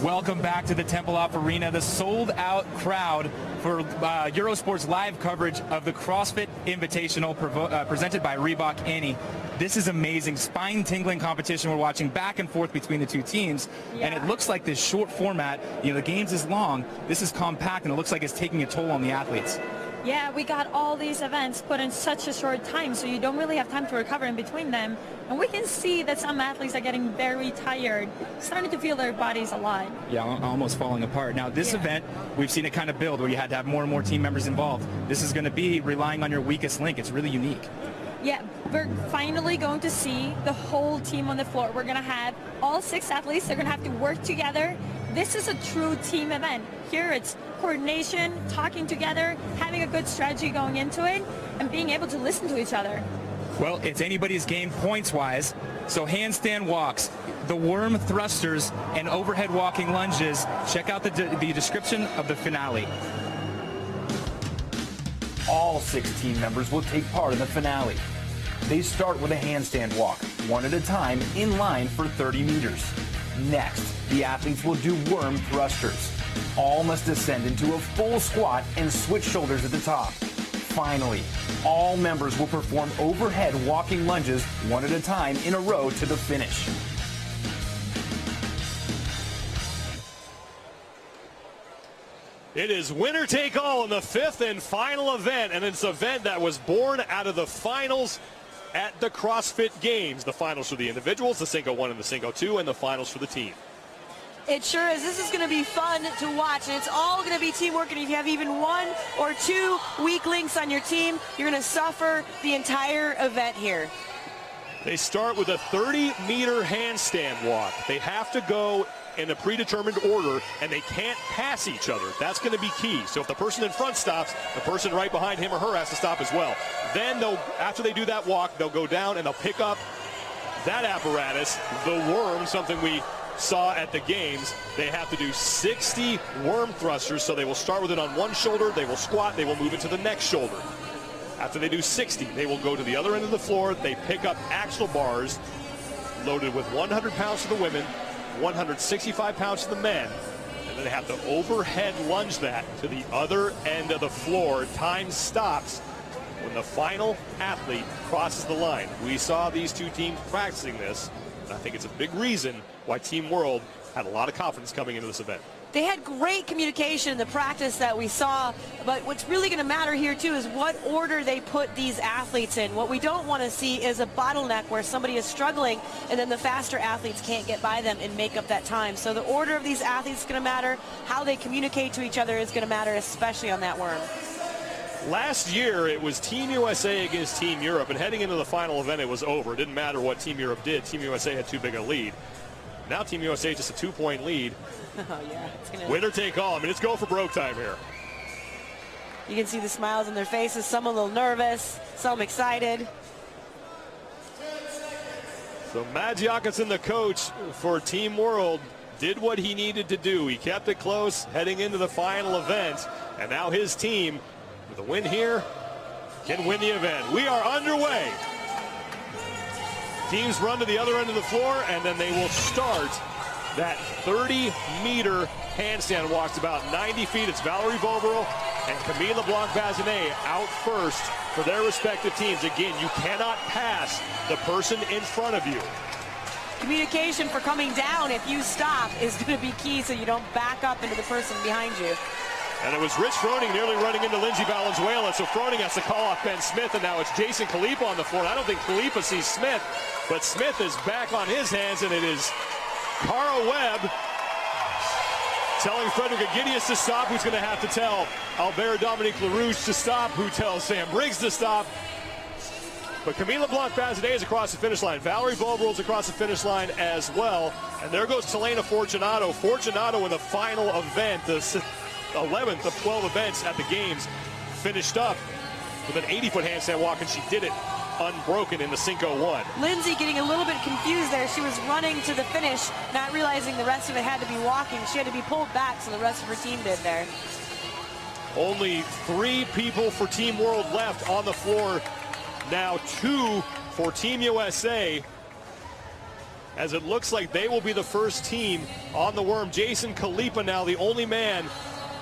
Welcome back to the Tempelhof Arena, the sold-out crowd for Eurosport's live coverage of the Crossfit Invitational presented by Reebok Annie. This is amazing, spine-tingling competition we're watching back and forth between the two teams, and it looks like this short format, the games is long, this is compact, and it looks like it's taking a toll on the athletes. Yeah, we got all these events put in such a short time, so you don't really have time to recover in between them. And we can see that some athletes are getting very tired, starting to feel their bodies a lot. Yeah, almost falling apart. Now, this event, we've seen it kind of build where you had to have more and more team members involved. This is going to be relying on your weakest link. It's really unique. Yeah, we're finally going to see the whole team on the floor. We're going to have all 6 athletes. They're going to have to work together. This is a true team event. Here it's coordination, talking together, having a good strategy going into it, and being able to listen to each other. Well, it's anybody's game points-wise. So handstand walks, the worm thrusters, and overhead walking lunges. Check out the description of the finale. All 6 team members will take part in the finale. They start with a handstand walk, one at a time, in line for 30 meters. Next, the athletes will do worm thrusters. All must descend into a full squat and switch shoulders at the top. Finally, all members will perform overhead walking lunges, one at a time, in a row to the finish. It is winner take all in the 5th and final event, and it's an event that was born out of the finals at the CrossFit Games. The finals for the individuals, the Synco 1 and the Synco 2, and the finals for the team. It sure is. This is going to be fun to watch, and it's all going to be teamwork. And if you have even one or two weak links on your team, you're going to suffer the entire event here. They start with a 30-meter handstand walk. They have to go in a predetermined order, and they can't pass each other. That's going to be key. So if the person in front stops, the person right behind him or her has to stop as well. Then after they do that walk, they'll go down and they'll pick up that apparatus, the worm, something we saw at the games. They have to do 60 worm thrusters, so they will start with it on one shoulder, they will squat, they will move it to the next shoulder. After they do 60, they will go to the other end of the floor, they pick up axle bars loaded with 100 pounds for the women, 165 pounds for the men, and then they have to overhead lunge that to the other end of the floor. Time stops when the final athlete crosses the line. We saw these two teams practicing this, and I think it's a big reason why Team World had a lot of confidence coming into this event. They had great communication in the practice that we saw, but what's really going to matter here too is what order they put these athletes in. What we don't want to see is a bottleneck where somebody is struggling and then the faster athletes can't get by them and make up that time. So the order of these athletes is going to matter. How they communicate to each other is going to matter, especially on that worm. Last year, it was Team USA against Team Europe, and heading into the final event, it was over. It didn't matter what Team Europe did. Team USA had too big a lead. Now Team USA just a 2-point lead. Oh, yeah. Winner take all. I mean, it's go for broke time here. You can see the smiles on their faces. Some a little nervous, some excited. So Magiakison, the coach for Team World, did what he needed to do. He kept it close heading into the final event, and now his team, with a win here, can win the event. We are underway. Teams run to the other end of the floor, and then they will start that 30-meter handstand walk. It's about 90 feet. It's Valerie Boberl and Camille LeBlanc-Bazinet out first for their respective teams. Again, you cannot pass the person in front of you. Communication for coming down if you stop is going to be key so you don't back up into the person behind you. And it was Rich Froning nearly running into Lindsay Valenzuela, so Froning has to call off Ben Smith, and now it's Jason Khalipa on the floor. I don't think Khalipa sees Smith, but Smith is back on his hands, and it is Cara Webb telling Frederick Agidius to stop, who's going to have to tell Albert Dominique LaRouche to stop, who tells Sam Briggs to stop. But Camille LeBlanc-Bazinet is across the finish line. Valerie Boberl is across the finish line as well. And there goes Telena Fortunato. Fortunato in the final event, the 11th of 12 events at the games, finished up with an 80-foot handstand walk, and she did it unbroken in the Synco 1. Lindsay getting a little bit confused there. She was running to the finish, not realizing the rest of it had to be walking. She had to be pulled back, so the rest of her team did there. Only 3 people for Team World left on the floor. Now 2 for Team USA, as it looks like they will be the first team on the worm. Jason Khalipa now the only man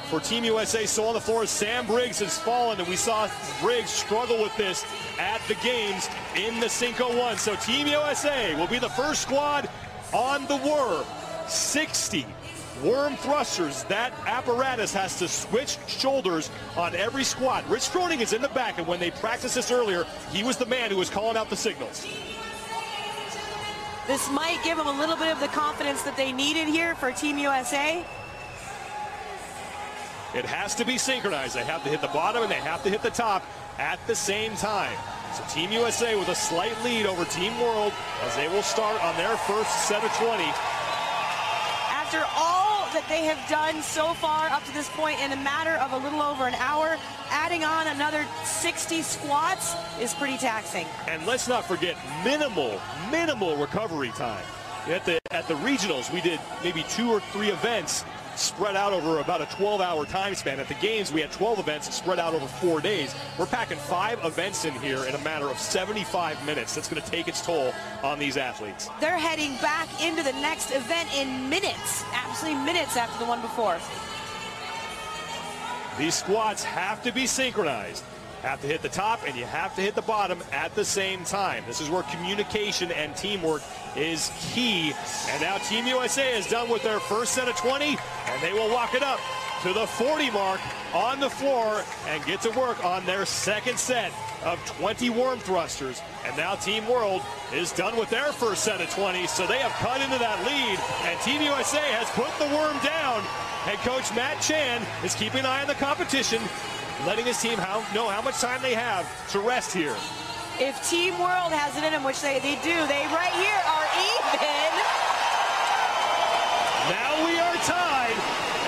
for Team USA. So on the floor, Sam Briggs has fallen, and we saw Briggs struggle with this at the games in the Synco 1. So Team USA will be the first squad on the worm. 60 worm thrusters. That apparatus has to switch shoulders on every squat. Rich Froning is in the back, and when they practiced this earlier, he was the man who was calling out the signals. This might give them a little bit of the confidence that they needed here for Team USA. It has to be synchronized. They have to hit the bottom and they have to hit the top at the same time. So Team USA with a slight lead over Team World as they will start on their first set of 20. After all that they have done so far up to this point in a matter of a little over an hour, adding on another 60 squats is pretty taxing. And let's not forget minimal recovery time. At the regionals, we did maybe 2 or 3 events spread out over about a 12-hour time span. At the games, we had 12 events spread out over 4 days. We're packing 5 events in here in a matter of 75 minutes. That's going to take its toll on these athletes. They're heading back into the next event in minutes, absolutely minutes after the one before. These squats have to be synchronized. Have to hit the top and you have to hit the bottom at the same time. This is where communication and teamwork is key. And now Team USA is done with their first set of 20, and they will walk it up to the 40 mark on the floor and get to work on their second set of 20 worm thrusters. And now Team World is done with their first set of 20, so they have cut into that lead, and Team USA has put the worm down. Head coach Matt Chan is keeping an eye on the competition, letting his team know how much time they have to rest here. If Team World has it in them, which they do, they right here are even. Now we are tied,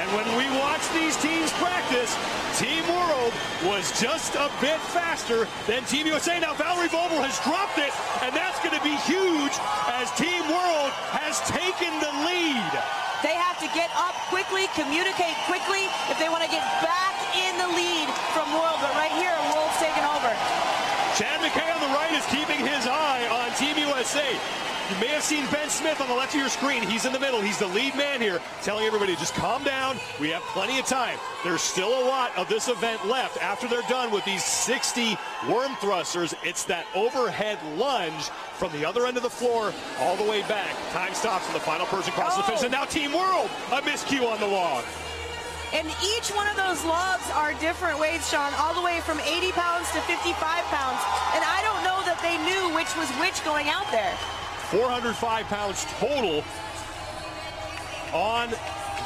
and when we watch these teams practice, Team World was just a bit faster than Team USA. Now Valerie Vogel has dropped it, and that's going to be huge as Team World has taken the lead. They have to get up quickly, communicate quickly if they want to get back in the lead from World. But right here, World's taking over. Chad McKay on the right is keeping his eye on Team USA. You may have seen Ben Smith on the left of your screen. He's in the middle. He's the lead man here, telling everybody, just calm down. We have plenty of time. There's still a lot of this event left after they're done with these 60 worm thrusters. It's that overhead lunge from the other end of the floor all the way back. Time stops and the final person crosses the finish. And now Team World, a miscue on the log. And each one of those logs are different weights, Sean, all the way from 80 pounds to 55 pounds. And I don't know that they knew which was which going out there. 405 pounds total on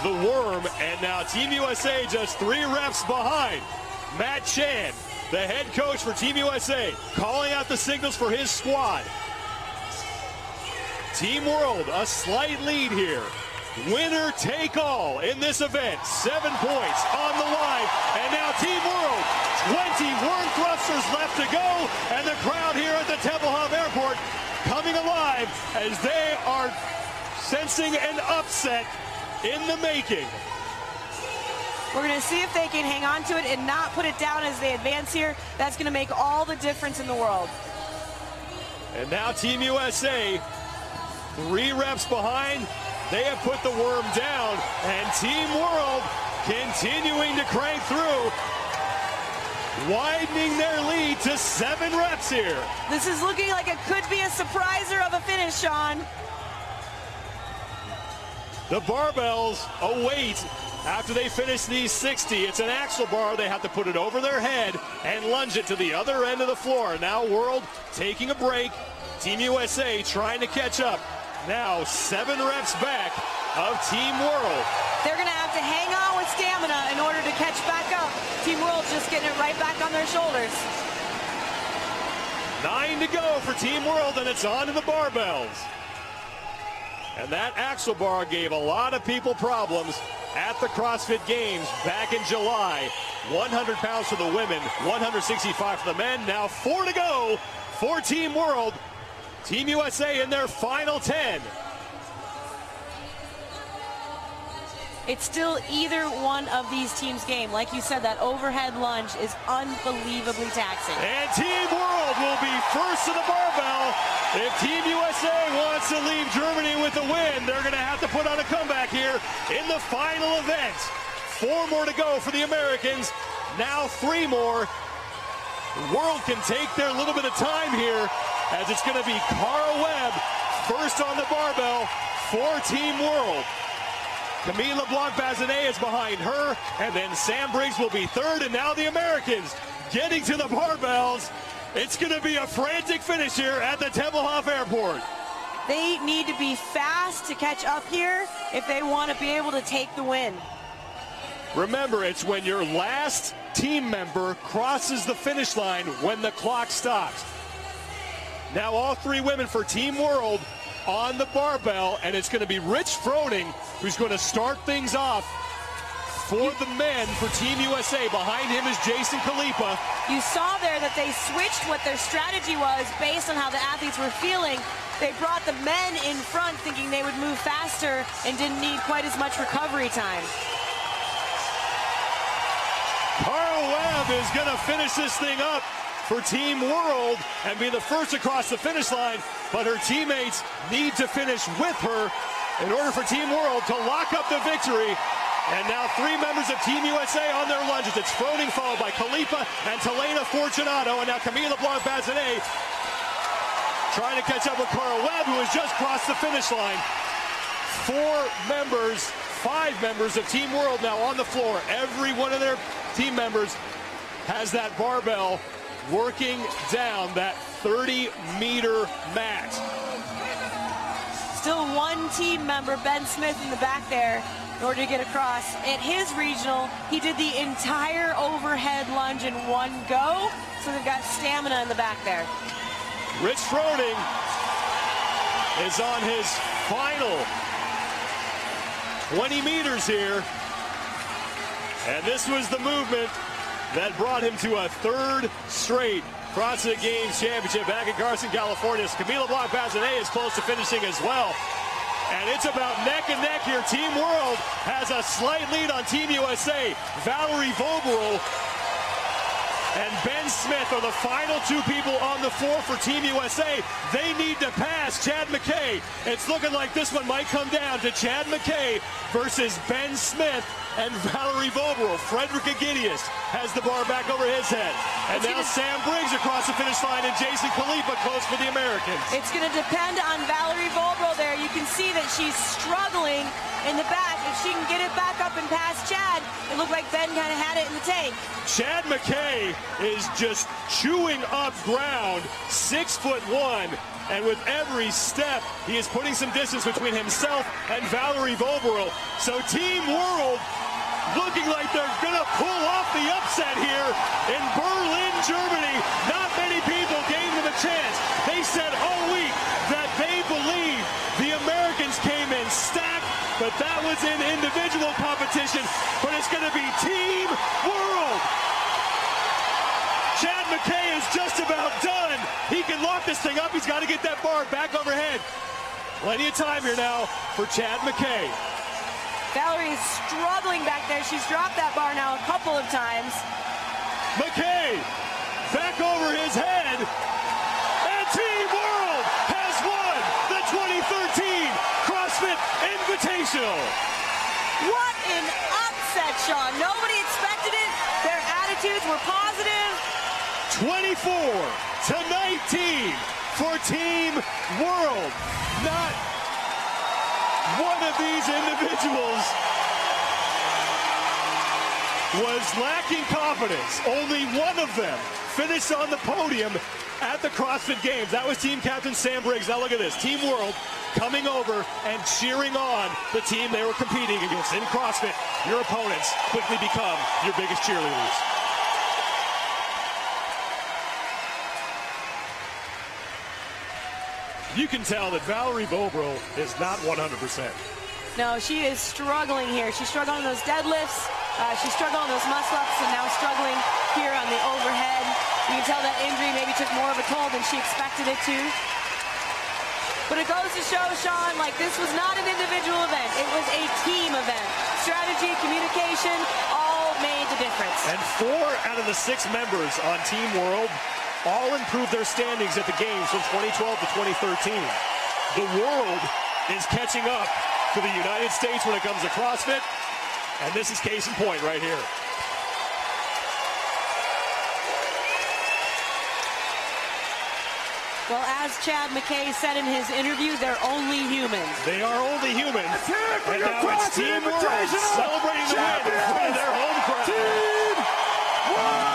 the worm, and now Team USA just 3 reps behind. Matt Chan, the head coach for Team USA, calling out the signals for his squad. Team World, a slight lead here. Winner take all in this event. 7 points on the line, and now Team World, 20 worm thrusters left to go, and the crowd here at the Tempelhof Airport coming alive as they are sensing an upset in the making. We're going to see if they can hang on to it and not put it down as they advance here. That's going to make all the difference in the world. And now Team USA, 3 reps behind. They have put the worm down, and Team World continuing to crank through, widening their lead to 7 reps here. This is looking like it could be a surpriser of a finish, Sean. The barbells await after they finish these 60. It's an axle bar. They have to put it over their head and lunge it to the other end of the floor. Now World taking a break. Team USA trying to catch up. Now 7 reps back of Team World. They're going to have to hang on with stamina in order to catch back up. Team World's just getting it right back on their shoulders. 9 to go for Team World, and it's on to the barbells. And that axle bar gave a lot of people problems at the CrossFit Games back in July. 100 pounds for the women, 165 for the men. Now 4 to go for Team World. Team USA in their final 10. It's still either one of these teams' game. Like you said, that overhead lunge is unbelievably taxing. And Team World will be first to the barbell. If Team USA wants to leave Germany with a win, they're going to have to put on a comeback here in the final event. 4 more to go for the Americans. Now 3 more. The World can take their little bit of time here, as it's going to be Cara Webb first on the barbell for Team World. Camille LeBlanc-Bazinet is behind her, and then Sam Briggs will be third, and now the Americans getting to the barbells. It's going to be a frantic finish here at the Tempelhof Airport. They need to be fast to catch up here if they want to be able to take the win. Remember, it's when your last team member crosses the finish line when the clock stops. Now all 3 women for Team World on the barbell, and it's going to be Rich Froning who's going to start things off for the men for Team USA. Behind him is Jason Khalipa. You saw there that they switched what their strategy was based on how the athletes were feeling. They brought the men in front thinking they would move faster and didn't need quite as much recovery time. Cara Webb is going to finish this thing up for Team World and be the first across the finish line, but her teammates need to finish with her in order for Team World to lock up the victory. And now 3 members of Team USA on their lunges. It's Froning followed by Khalipa and Telena Fortunato, and now Camille LeBlanc-Bazinet trying to catch up with Cara Webb, who has just crossed the finish line. 4 members 5 members of Team World now on the floor. Every one of their team members has that barbell working down that 30-meter mat. Still one team member, Ben Smith, in the back there in order to get across. At his regional, he did the entire overhead lunge in one go, so they've got stamina in the back there. Rich Froning is on his final 20 meters here. And this was the movement that brought him to a 3rd straight CrossFit Games championship back in Carson, California. Camila Bloch-Bazinet is close to finishing as well. And it's about neck and neck here. Team World has a slight lead on Team USA. Valerie Voboril and Ben Smith are the final 2 people on the floor for Team USA. They need to pass Chad McKay. It's looking like this one might come down to Chad McKay versus Ben Smith and Valerie Voboril. Frederick Agidius has the bar back over his head. And now Sam Briggs across the finish line and Jason Khalifa close for the Americans. It's going to depend on Valerie Voboril there. You can see that she's struggling in the back. If she can get it back up and past Chad, it looked like Ben kind of had it in the tank. Chad McKay is just chewing up ground, 6'1", and with every step, he is putting some distance between himself and Valerie Voboril. So Team World looking like they're gonna pull off the upset here in Berlin, Germany. Not many people gave them a chance. They said all week that they believe the Americans came in stacked, but that was in individual competition. But it's gonna be Team World. Chad McKay is just about done. He can lock this thing up. He's got to get that bar back overhead. Plenty of time here now for Chad McKay. Valerie is struggling back there. She's dropped that bar now a couple of times. McKay back over his head. And Team World has won the 2013 CrossFit Invitational. What an upset, Sean. Nobody expected it. Their attitudes were positive. 24-19 for Team World. Not one of these individuals was lacking confidence. Only one of them finished on the podium at the CrossFit Games. That was team captain Sam Briggs. Now look at this. Team World coming over and cheering on the team they were competing against. In CrossFit, your opponents quickly become your biggest cheerleaders. You can tell that Valerie Voboril is not 100%. No, she is struggling here. She's struggling on those deadlifts. She's struggling on those muscle-ups and now struggling here on the overhead. You can tell that injury maybe took more of a toll than she expected it to. But it goes to show, Sean, like this was not an individual event. It was a team event. Strategy, communication, all made the difference. And 4 out of the 6 members on Team World all improved their standings at the games from 2012 to 2013. The world is catching up to the United States when it comes to CrossFit, and this is case in point right here. Well, as Chad McKay said in his interview, they're only humans. They are only humans. And now it's Team World celebrating the win in front of their home crowd. Team World!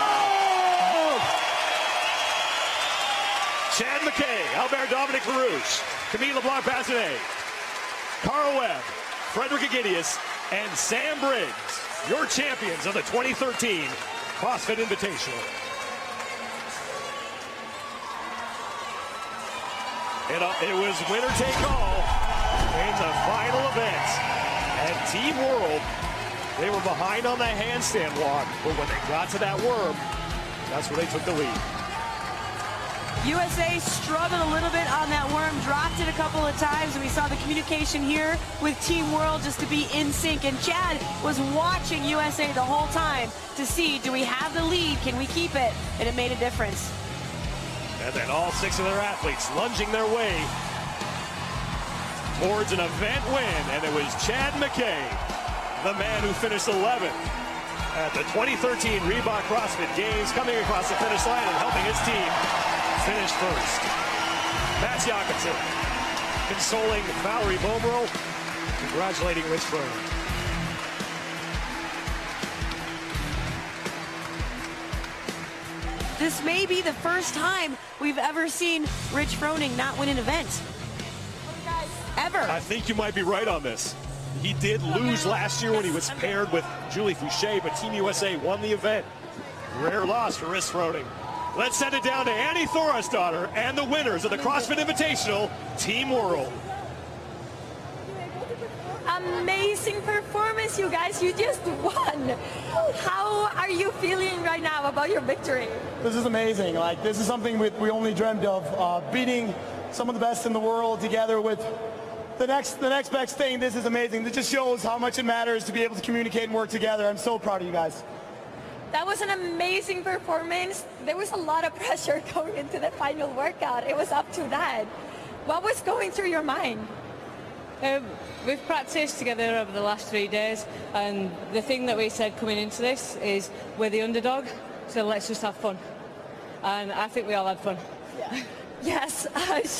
Chad McKay, Albert Dominic LaRouche, Camila Bloch-Bazinet, Carl Webb, Frederick Agidius, and Sam Briggs, your champions of the 2013 CrossFit Invitational. It was winner take all in the final event. And Team World, they were behind on that handstand walk, but when they got to that worm, that's where they took the lead. USA struggled a little bit on that worm, dropped it a couple of times, and we saw the communication here with Team World just to be in sync. And Chad was watching USA the whole time to see, do we have the lead? Can we keep it? And it made a difference. And then all 6 of their athletes lunging their way towards an event win. And it was Chad McKay, the man who finished 11th at the 2013 Reebok CrossFit Games, coming across the finish line and helping his team finish first. Matt Jakobsen consoling Valerie Voboril congratulating Rich Froning. This may be the first time we've ever seen Rich Froning not win an event. Ever. I think you might be right on this. He did lose last year when he was paired with Julie Fouché, but Team USA won the event. Rare loss for Rich Froning. Let's send it down to Annie Thorisdottir and the winners of the CrossFit Invitational, Team World. Amazing performance, you guys. You just won. How are you feeling right now about your victory? This is amazing. Like, this is something we only dreamed of, beating some of the best in the world together with the next best thing. This is amazing. This just shows how much it matters to be able to communicate and work together. I'm so proud of you guys. That was an amazing performance. There was a lot of pressure going into the final workout. It was up to that. What was going through your mind? We've practiced together over the last 3 days, and the thing that we said coming into this is we're the underdog, so let's just have fun. And I think we all had fun. Yeah. Yes,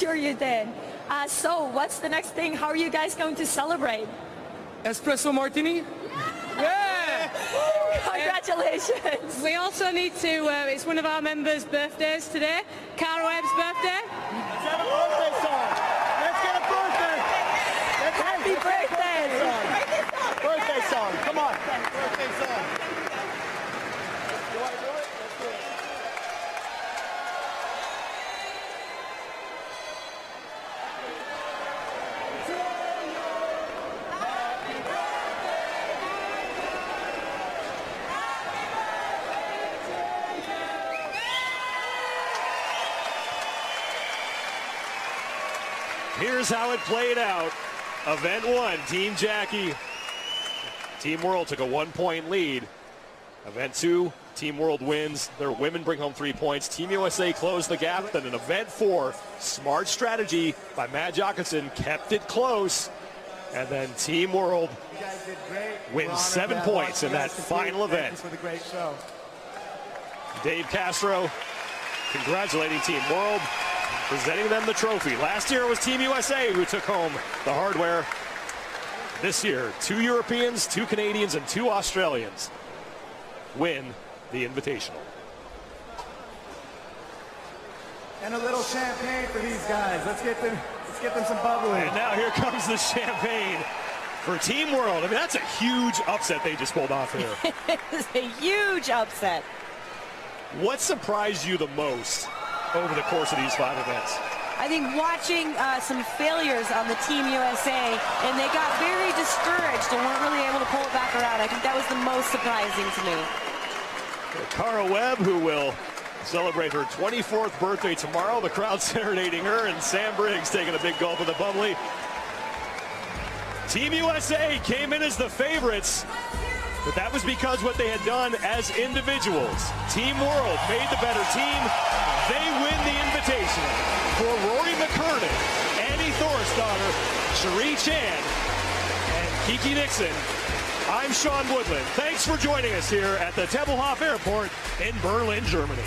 sure you did. So what's the next thing? How are you guys going to celebrate? Espresso martini? Yeah! Congratulations! We also need to, it's one of our members' birthdays today, Cara Webb's birthday. Let's have a birthday song. Let's get a birthday. Happy birthday! Birthday song. Come on. Birthday song. You want to do it? Let's do it. Here's how it played out. Event 1, Team Jackie. Team World took a 1-point lead. Event 2, Team World wins. Their women bring home 3 points. Team USA closed the gap. Then in Event 4, smart strategy by Matt Jacobson kept it close. And then Team World wins 7 points in that final event. For the great show. Dave Castro congratulating Team World, presenting them the trophy. Last year it was Team USA who took home the hardware. This year, 2 Europeans, 2 Canadians, and 2 Australians win the Invitational. And a little champagne for these guys. Let's get them some bubbly. And now here comes the champagne for Team World. I mean, that's a huge upset they just pulled off here. It's a huge upset. What surprised you the most over the course of these 5 events? I think watching some failures on the Team USA, and they got very discouraged and weren't really able to pull it back around. I think that was the most surprising to me. Cara Webb, who will celebrate her 24th birthday tomorrow. The crowd serenading her, and Sam Briggs taking a big gulp of the bubbly. Team USA came in as the favorites, but that was because what they had done as individuals. Team World made the better team. They win the Invitational. For Rory McKernan, Annie Thorisdottir, Cherie Chan, and Kiki Nixon, I'm Sean Woodland. Thanks for joining us here at the Tempelhof Airport in Berlin, Germany.